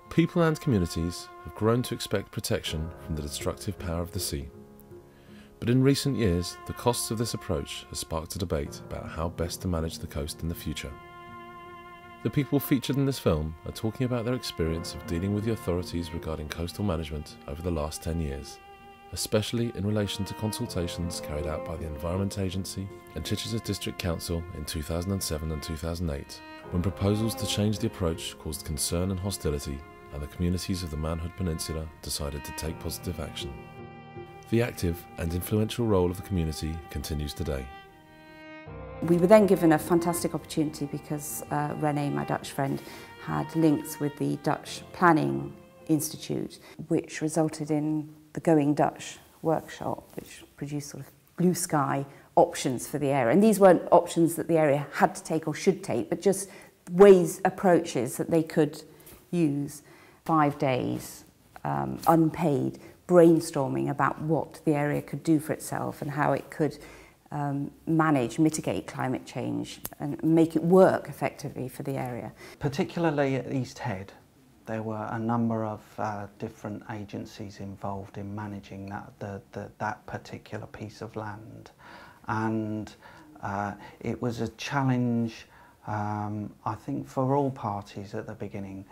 People and communities have grown to expect protection from the destructive power of the sea. But in recent years, the costs of this approach has sparked a debate about how best to manage the coast in the future. The people featured in this film are talking about their experience of dealing with the authorities regarding coastal management over the last 10 years, especially in relation to consultations carried out by the Environment Agency and Chichester District Council in 2007 and 2008, when proposals to change the approach caused concern and hostility, and the communities of the Manhood Peninsula decided to take positive action. The active and influential role of the community continues today. We were then given a fantastic opportunity because René, my Dutch friend, had links with the Dutch Planning Institute, which resulted in the Going Dutch workshop, which produced sort of blue sky options for the area. And these weren't options that the area had to take or should take, but just ways, approaches that they could use. 5 days, unpaid, brainstorming about what the area could do for itself and how it could mitigate climate change and make it work effectively for the area. Particularly at East Head, there were a number of different agencies involved in managing that particular piece of land, and it was a challenge, I think, for all parties at the beginning,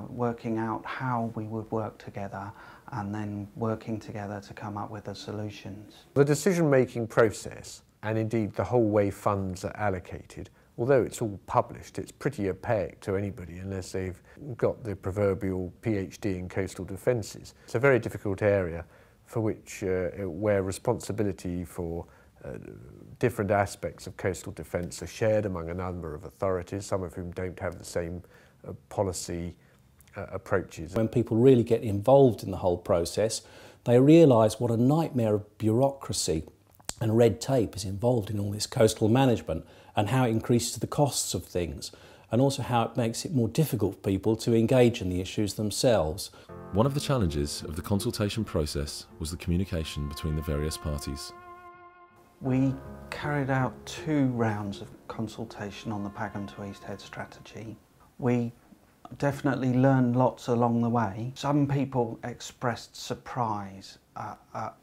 working out how we would work together and then working together to come up with the solutions. The decision-making process, and indeed the whole way funds are allocated, although it's all published, it's pretty opaque to anybody unless they've got the proverbial PhD in coastal defences. It's a very difficult area for which, where responsibility for different aspects of coastal defence are shared among a number of authorities, some of whom don't have the same policy approaches. When people really get involved in the whole process, they realise what a nightmare of bureaucracy and red tape is involved in all this coastal management, and how it increases the costs of things, and also how it makes it more difficult for people to engage in the issues themselves. One of the challenges of the consultation process was the communication between the various parties. We carried out 2 rounds of consultation on the Pagham to East Head strategy. We definitely learned lots along the way. Some people expressed surprise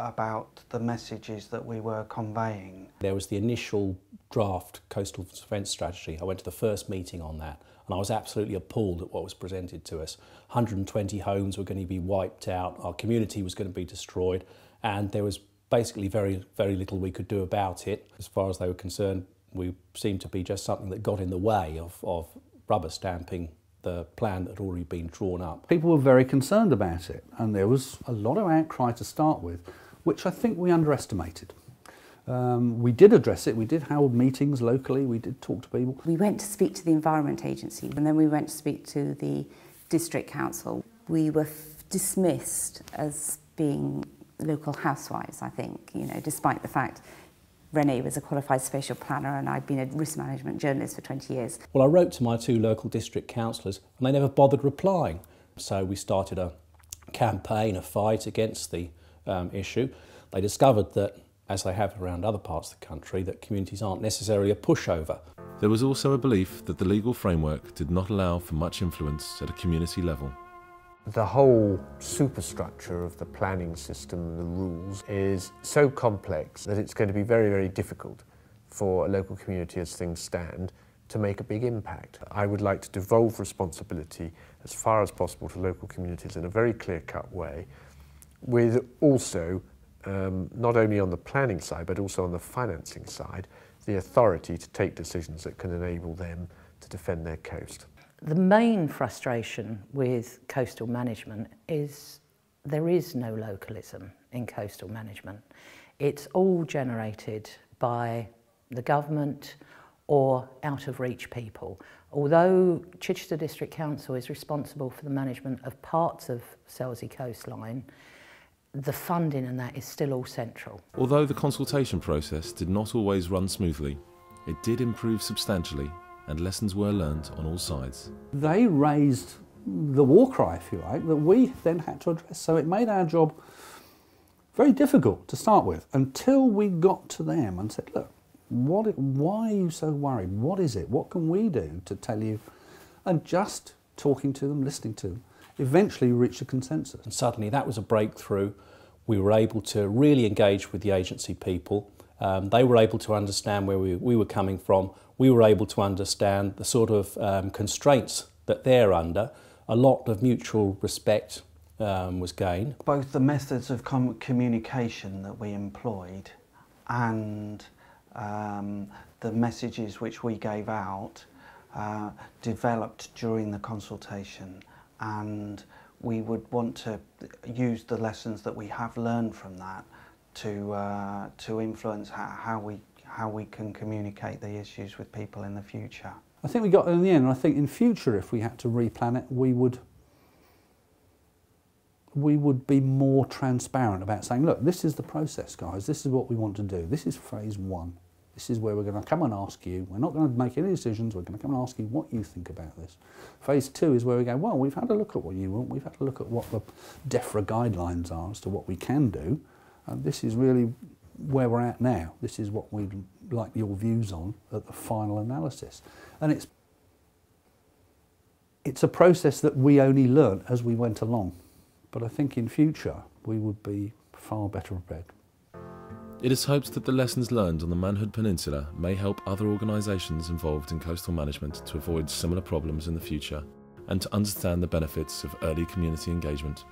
about the messages that we were conveying. There was the initial draft coastal defence strategy. I went to the first meeting on that and I was absolutely appalled at what was presented to us. 120 homes were going to be wiped out, our community was going to be destroyed, and there was basically very little we could do about it. As far as they were concerned, we seemed to be just something that got in the way of rubber stamping the plan that had already been drawn up. People were very concerned about it, and there was a lot of outcry to start with, which I think we underestimated. We did address it, we did hold meetings locally, we did talk to people. We went to speak to the Environment Agency, and then we went to speak to the District Council. We were dismissed as being local housewives, I think, you know, despite the fact René was a qualified spatial planner and I'd been a risk management journalist for 20 years. Well, I wrote to my 2 local district councillors and they never bothered replying. So we started a campaign, a fight against the issue. They discovered that, as they have around other parts of the country, that communities aren't necessarily a pushover. There was also a belief that the legal framework did not allow for much influence at a community level. The whole superstructure of the planning system, the rules, is so complex that it's going to be very difficult for a local community as things stand to make a big impact. I would like to devolve responsibility as far as possible to local communities in a very clear-cut way, with also, not only on the planning side but also on the financing side, the authority to take decisions that can enable them to defend their coast. The main frustration with coastal management is there is no localism in coastal management. It's all generated by the government or out-of-reach people. Although Chichester District Council is responsible for the management of parts of Selsey coastline, the funding and that is still all central. Although the consultation process did not always run smoothly, it did improve substantially, and lessons were learned on all sides. They raised the war cry, if you like, that we then had to address. So it made our job very difficult to start with, until we got to them and said, look, why are you so worried? What is it? What can we do to tell you? And just talking to them, listening to them, eventually we reached a consensus. And suddenly that was a breakthrough. We were able to really engage with the agency people. They were able to understand where we were coming from. We were able to understand the sort of constraints that they're under. A lot of mutual respect was gained. Both the methods of communication that we employed and the messages which we gave out developed during the consultation, and we would want to use the lessons that we have learned from that to influence how we can communicate the issues with people in the future. I think we got there in the end, and I think in future, if we had to replan it, we would be more transparent about saying, look, this is the process, guys, this is what we want to do, this is phase 1, this is where we're going to come and ask you, we're not going to make any decisions, we're going to come and ask you what you think about this. Phase 2 is where we go, well, we've had a look at what you want, we've had a look at what the DEFRA guidelines are as to what we can do, and this is really where we're at now. This is what we'd like your views on at the final analysis. And it's a process that we only learnt as we went along. But I think in future we would be far better prepared. It is hoped that the lessons learned on the Manhood Peninsula may help other organisations involved in coastal management to avoid similar problems in the future and to understand the benefits of early community engagement.